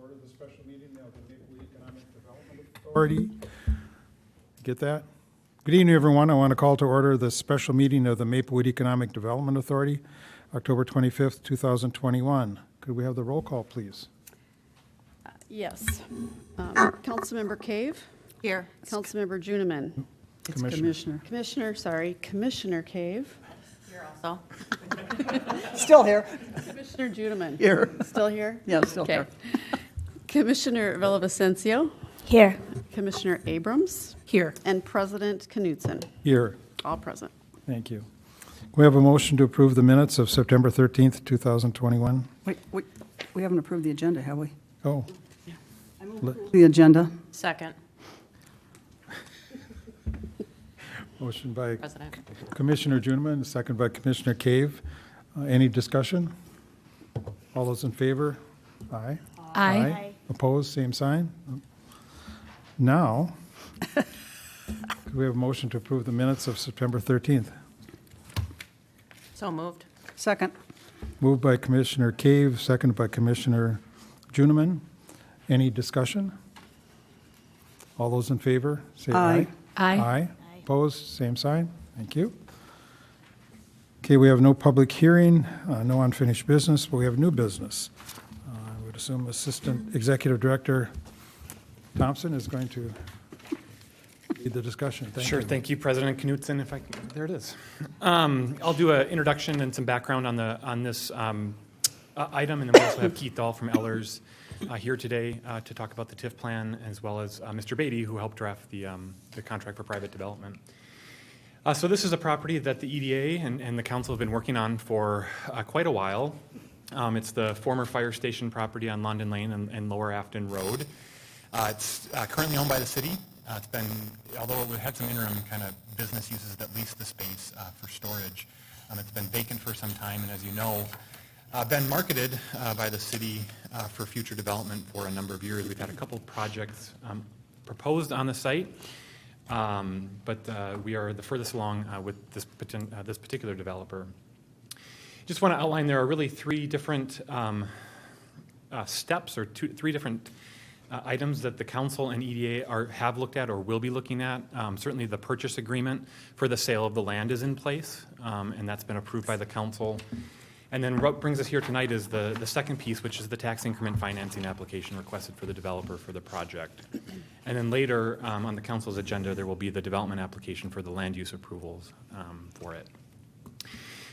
order the special meeting of the Maplewood Economic Development Authority. Get that? Good evening, everyone. I want to call to order the special meeting of the Maplewood Economic Development Authority, October 25th, 2021. Could we have the roll call, please? Yes. Councilmember Cave? Here. Councilmember Juniman? It's Commissioner Cave? Here also. Still here. Commissioner Juniman? Here. Still here? Yeah, still Okay. here. Commissioner Villavicencio? Here. Commissioner Abrams? Here. And President Knudsen? Here. All present. Thank you. We have a motion to approve the minutes of September 13th, 2021. Wait, we haven't approved the agenda, have we? Oh, The agenda. Second. motion by President. Commissioner Juniman, second by Commissioner Cave. Any discussion? All those in favor? Aye. Aye. Opposed, same sign. Now, could we have a motion to approve the minutes of September 13th? So moved. Second. Moved by Commissioner Cave, seconded by Commissioner Juniman. Any discussion? All those in favor, say aye. Aye. Aye. Opposed, same sign. Thank you. Okay, we have no public hearing, no unfinished business, but we have new business. I would assume Assistant Executive Director Thompson is going to lead the discussion. Thank Sure. you. Thank you, President Knudsen. There it is. I'll do an introduction and some background on this item, and then we also have Keith Dahl from Ellers here today to talk about the TIF plan, as well as Mr. Beatty, who helped draft the contract for private development. So this is a property that the EDA and the council have been working on for quite a while. It's the former fire station property on London Lane and Lower Afton Road. It's currently owned by the city. It's been, although it had some interim kind of business uses that leased the space for storage, it's been vacant for some time, and as you know, been marketed by the city for future development for a number of years. We've had a couple projects proposed on the site, but we are the furthest along with this particular developer. Just want to outline there are really three different steps, or three different items that the council and EDA have looked at or will be looking at. Certainly the purchase agreement for the sale of the land is in place, and that's been approved by the council. And then what brings us here tonight is the second piece, which is the tax increment financing application requested for the developer for the project. And then later on the council's agenda, there will be the development application for the land use approvals for it.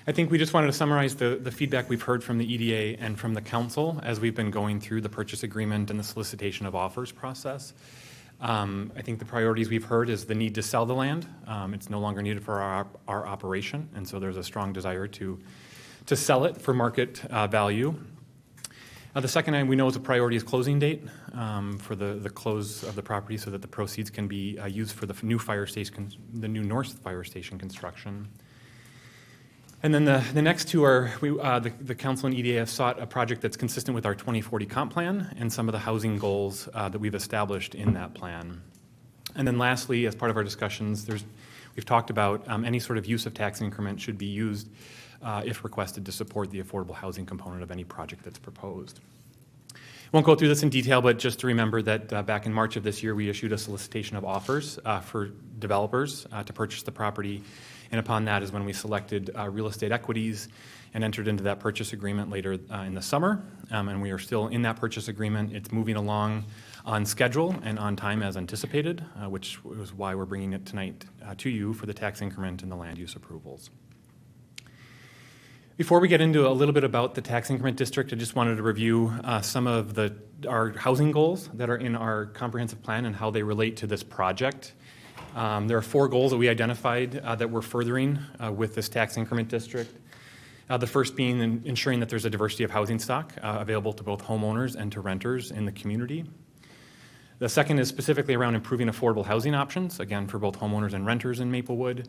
I think we just wanted to summarize the feedback we've heard from the EDA and from the council as we've been going through the purchase agreement and the solicitation of offers process. I think the priorities we've heard is the need to sell the land. It's no longer needed for our operation, and so there's a strong desire to sell it for market value. The second item we know is a priority is closing date for the close of the property so that the proceeds can be used for the new fire station, the new North Fire Station construction. And then the next two are, the council and EDA have sought a project that's consistent with our 2040 comp plan and some of the housing goals that we've established in that plan. And then lastly, as part of our discussions, we've talked about any sort of use of tax increment should be used if requested to support the affordable housing component of any project that's proposed. Won't go through this in detail, but just to remember that back in March of this year, we issued a solicitation of offers for developers to purchase the property. And upon that is when we selected real estate equities and entered into that purchase agreement later in the summer. And we are still in that purchase agreement. It's moving along on schedule and on time as anticipated, which is why we're bringing it tonight to you for the tax increment and the land use approvals. Before we get into a little bit about the tax increment district, I just wanted to review some of our housing goals that are in our comprehensive plan and how they relate to this project. There are four goals that we identified that we're furthering with this tax increment district. The first being ensuring that there's a diversity of housing stock available to both homeowners and to renters in the community. The second is specifically around improving affordable housing options, again, for both homeowners and renters in Maplewood.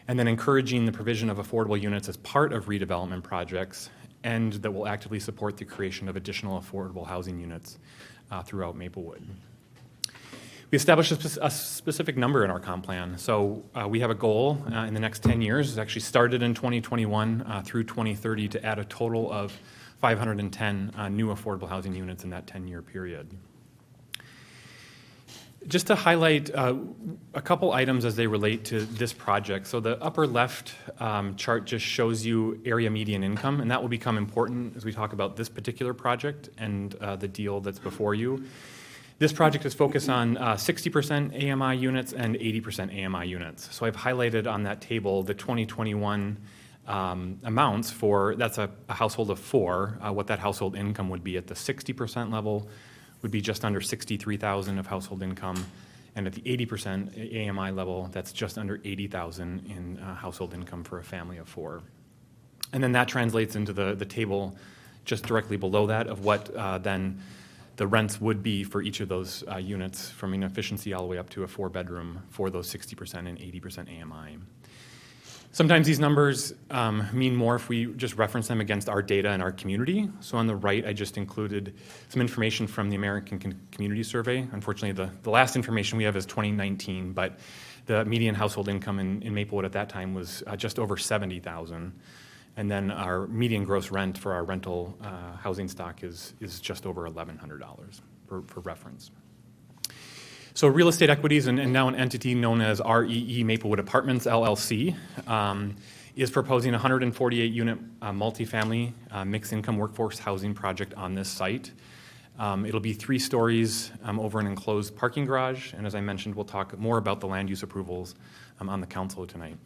And then encouraging the provision of affordable units as part of redevelopment projects, and that will actively support the creation of additional affordable housing units throughout Maplewood. We established a specific number in our comp plan. So we have a goal in the next 10 years. It's actually started in 2021 through 2030 to add a total of 510 new affordable housing units in that 10-year period. Just to highlight a couple items as they relate to this project. So the upper left chart just shows you area median income, and that will become important as we talk about this particular project and the deal that's before you. This project is focused on 60% AMI units and 80% AMI units. So I've highlighted on that table the 2021 amounts for, that's a household of 4, what that household income would be at the 60% level would be just under $63,000 of household income, and at the 80% AMI level, that's just under $80,000 in household income for a family of 4. And then that translates into the table just directly below that of what then the rents would be for each of those units, from an efficiency all the way up to a 4-bedroom for those 60% and 80% AMI. Sometimes these numbers mean more if we just reference them against our data and our community. So on the right, I just included some information from the American Community Survey. Unfortunately, the last information we have is 2019, but the median household income in Maplewood at that time was just over $70,000. And then our median gross rent for our rental housing stock is just over $1,100 for reference. So Real Estate Equities, and now an entity known as REE Maplewood Apartments, LLC, is proposing a 148-unit multifamily mixed-income workforce housing project on this site. It'll be 3 stories over an enclosed parking garage, and as I mentioned, we'll talk more about the land use approvals on the council tonight.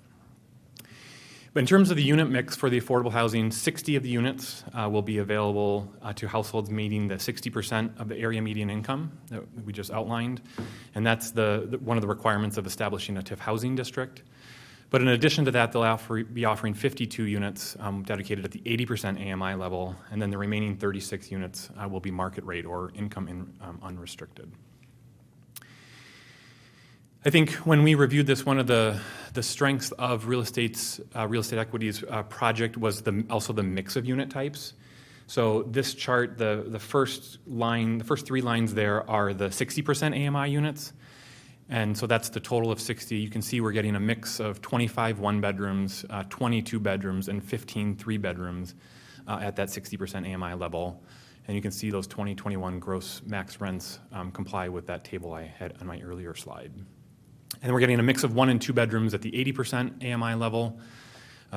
But in terms of the unit mix for the affordable housing, 60 of the units will be available to households meeting the 60% of the area median income that we just outlined. And that's one of the requirements of establishing a TIF housing district. But in addition to that, they'll be offering 52 units dedicated at the 80% AMI level, and then the remaining 36 units will be market rate or income unrestricted. I think when we reviewed this, one of the strengths of Real Estate Equities project was also the mix of unit types. So this chart, the first 3 lines there are the 60% AMI units. And so that's the total of 60. You can see we're getting a mix of 25 1-bedrooms, 22 bedrooms, and 15 3-bedrooms at that 60% AMI level. And you can see those 2021 gross max rents comply with that table I had on my earlier slide. And we're getting a mix of 1 and 2 bedrooms at the 80% AMI level,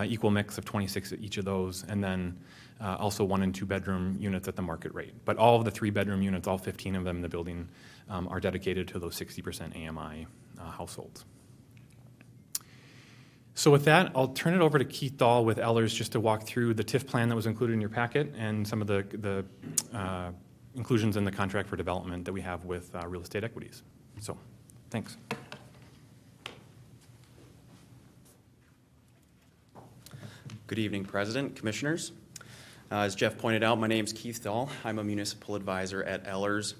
equal mix of 26 at each of those, and then also 1 and 2 bedroom units at the market rate. But all of the 3-bedroom units, all 15 of them in the building, are dedicated to those 60% AMI households. So with that, I'll turn it over to Keith Dahl with Ellers just to walk through the TIF plan that was included in your packet and some of the inclusions in the contract for development that we have with Real Estate Equities. So, thanks. Good evening, President, Commissioners. As Jeff pointed out, my name is Keith Dahl. I'm a municipal advisor at Ellers,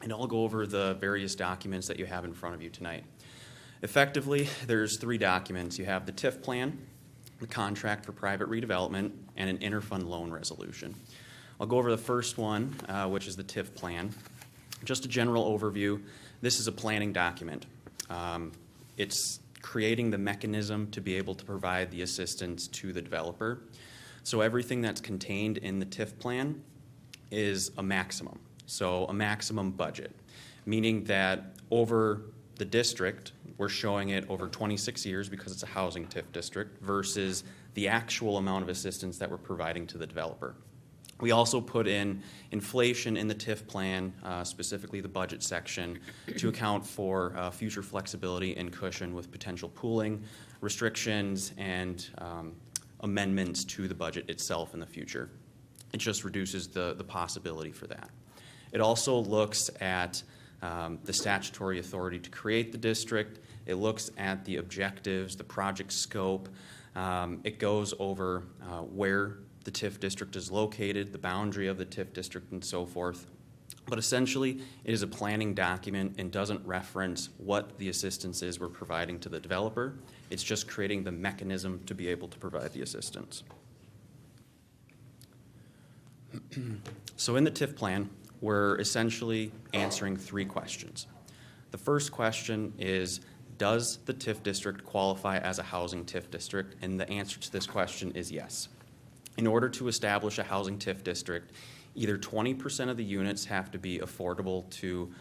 and I'll go over the various documents that you have in front of you tonight. Effectively, there's 3 documents. You have the TIF plan, the contract for private redevelopment, and an interfund loan resolution. I'll go over the first one, which is the TIF plan. Just a general overview. This is a planning document. It's creating the mechanism to be able to provide the assistance to the developer. So everything that's contained in the TIF plan is a maximum. So a maximum budget, meaning that over the district, we're showing it over 26 years because it's a housing TIF district versus the actual amount of assistance that we're providing to the developer. We also put in inflation in the TIF plan, specifically the budget section, to account for future flexibility and cushion with potential pooling, restrictions, and amendments to the budget itself in the future. It just reduces the possibility for that. It also looks at the statutory authority to create the district. It looks at the objectives, the project scope. It goes over where the TIF district is located, the boundary of the TIF district, and so forth. But essentially, it is a planning document and doesn't reference what the assistance is we're providing to the developer. It's just creating the mechanism to be able to provide the assistance. So in the TIF plan, we're essentially answering 3 questions. The first question is, does the TIF district qualify as a housing TIF district? And the answer to this question is yes. in order to establish a housing TIF district, either 20% of the units have to be affordable to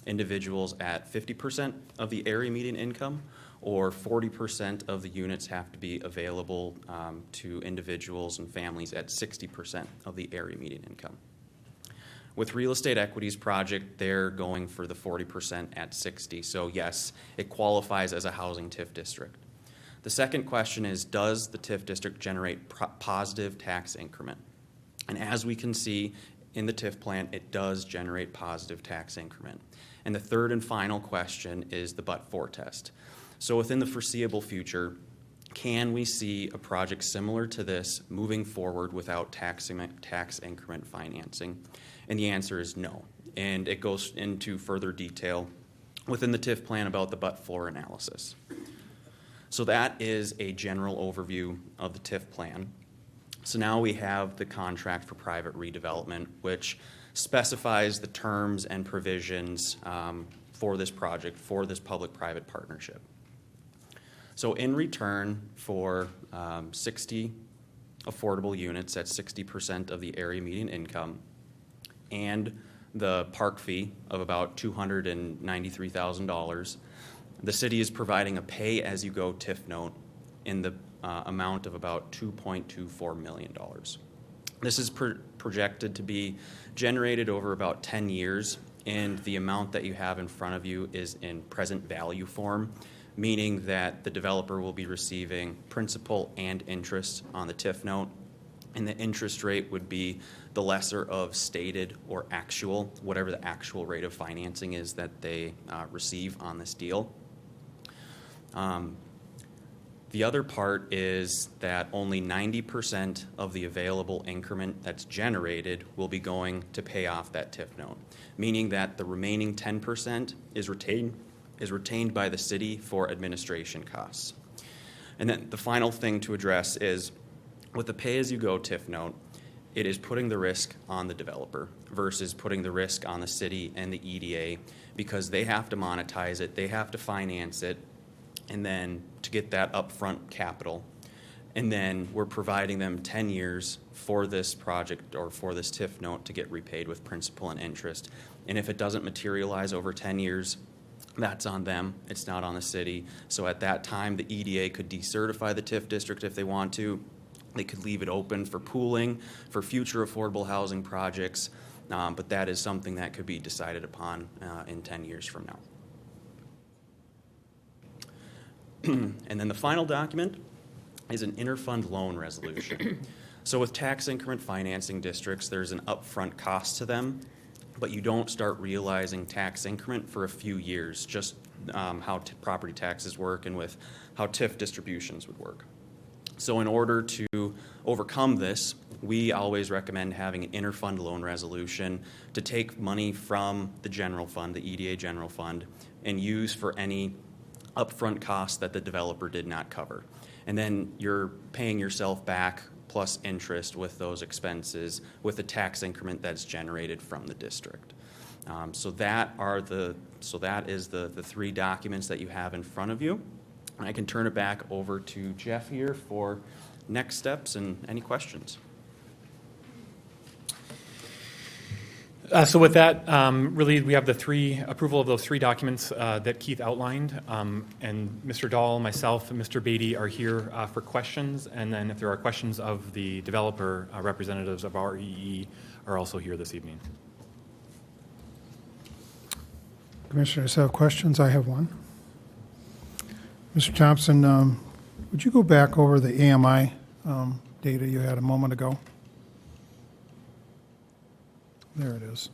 individuals at 50% of the area median income, or 40% of the units have to be available to individuals and families at 60% of the area median income. With Real Estate Equities project, they're going for the 40% at 60. So yes, it qualifies as a housing TIF district. The second question is, does the TIF district generate positive tax increment? And as we can see in the TIF plan, it does generate positive tax increment. And the third and final question is the but-for test. So within the foreseeable future, can we see a project similar to this moving forward without tax increment financing? And the answer is no. And it goes into further detail within the TIF plan about the but-for analysis. So that is a general overview of the TIF plan. So now we have the contract for private redevelopment, which specifies the terms and provisions for this project, for this public-private partnership. So in return for 60 affordable units at 60% of the area median income and the park fee of about $293,000, the city is providing a pay-as-you-go TIF note in the amount of about $2.24 million. This is projected to be generated over about 10 years, and the amount that you have in front of you is in present value form, meaning that the developer will be receiving principal and interest on the TIF note, and the interest rate would be the lesser of stated or actual, whatever the actual rate of financing is that they receive on this deal. The other part is that only 90% of the available increment that's generated will be going to pay off that TIF note, meaning that the remaining 10% is retained by the city for administration costs. And then the final thing to address is, with the pay-as-you-go TIF note, it is putting the risk on the developer versus putting the risk on the city and the EDA, because they have to monetize it, they have to finance it, and then to get that upfront capital. And then we're providing them 10 years for this project or for this TIF note to get repaid with principal and interest. And if it doesn't materialize over 10 years, that's on them. It's not on the city. So at that time, the EDA could decertify the TIF district if they want to. They could leave it open for pooling, for future affordable housing projects, but that is something that could be decided upon in 10 years from now. And then the final document is an interfund loan resolution. So with tax increment financing districts, there's an upfront cost to them, but you don't start realizing tax increment for a few years, just how property taxes work and with how TIF distributions would work. So in order to overcome this, we always recommend having an interfund loan resolution to take money from the general fund, the EDA general fund, and use for any upfront costs that the developer did not cover. And then you're paying yourself back plus interest with those expenses with the tax increment that's generated from the district. So that is the three documents that you have in front of you. I can turn it back over to Jeff here for next steps and any questions. So with that, really, we have the approval of those three documents that Keith outlined. And Mr. Dahl, myself, and Mr. Beatty are here for questions. And then if there are questions of the developer, representatives of REE are also here this evening. Commissioners have questions? I have one. Mr. Thompson, would you go back over the AMI data you had a moment ago? There it is.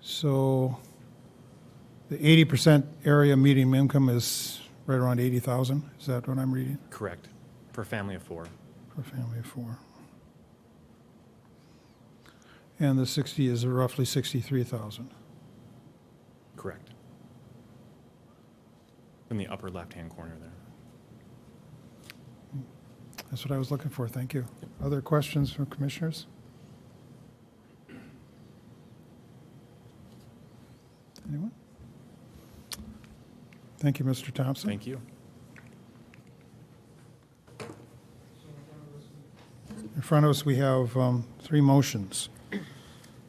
So the 80% area median income is right around 80,000. Is that what I'm reading? Correct. For a family of four. For a family of four. And the 60 is roughly 63,000. Correct. In the upper left-hand corner there. That's what I was looking for. Thank you. Other questions from commissioners? Anyone? Thank you, Mr. Thompson. Thank you. front of us, we have three motions.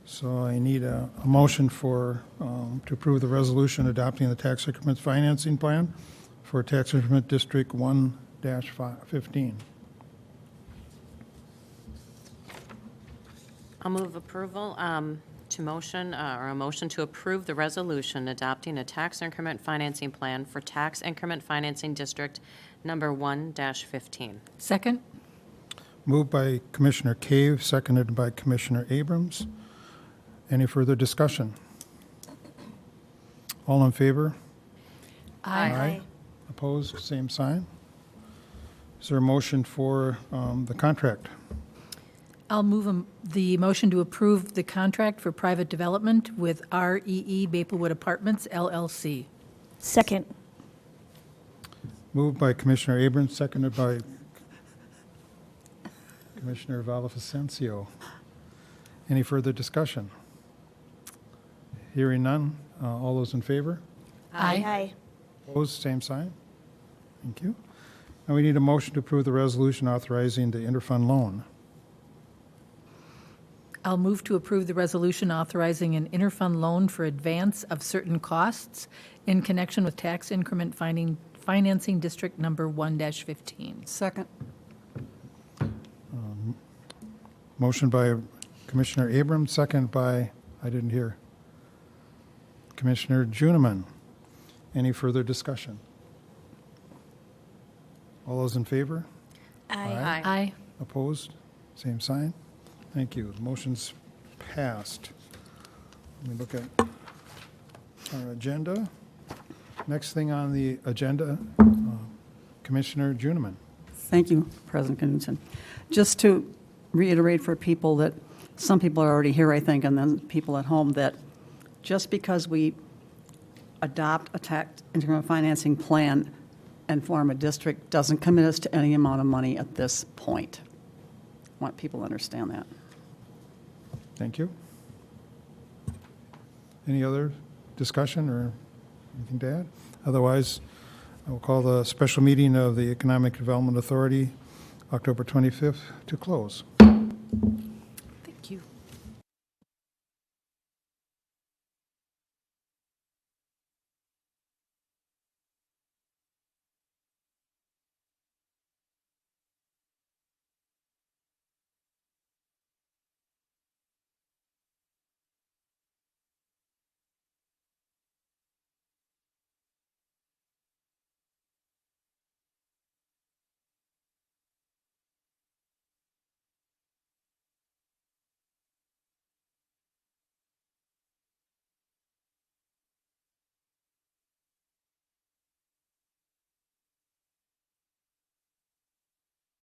So I need a motion for, to approve the resolution adopting the tax increment financing plan for Tax Increment District 1-15. I'll move approval to motion, or a motion to approve the resolution adopting a tax increment financing plan for Tax Increment Financing District Number 1-15. Second? Moved by Commissioner Cave, seconded by Commissioner Abrams. Any further discussion? All in favor? Aye. Opposed, same sign. Is there a motion for the contract? I'll move the motion to approve the contract for private development with REE Maplewood Apartments LLC. Second. Moved by Commissioner Abrams, seconded by Commissioner Valdez-Vicencio. Any further discussion? Hearing none. All those in favor? Aye. Opposed, same sign. Thank you. Now we need a motion to approve the resolution authorizing the interfund loan. I'll move to approve the resolution authorizing an interfund loan for advance of certain costs in connection with tax increment financing district number 1-15. Second. Motion by Commissioner Abrams, second by, I didn't hear, Commissioner Juniman. Any further discussion? All those in favor? Aye. Aye. Opposed? Same sign. Thank you. The motion's passed. Let me look at our agenda. Next thing on the agenda, Commissioner Juniman. Thank you, President Knudsen. Just to reiterate for people that, some people are already here, I think, and then people at home, that just because we adopt a tax increment financing plan and form a district doesn't commit us to any amount of money at this point. I want people to understand that. Thank you. Any other discussion or anything to add? Otherwise, I will call the special meeting of the Economic Development Authority, October 25th, to close.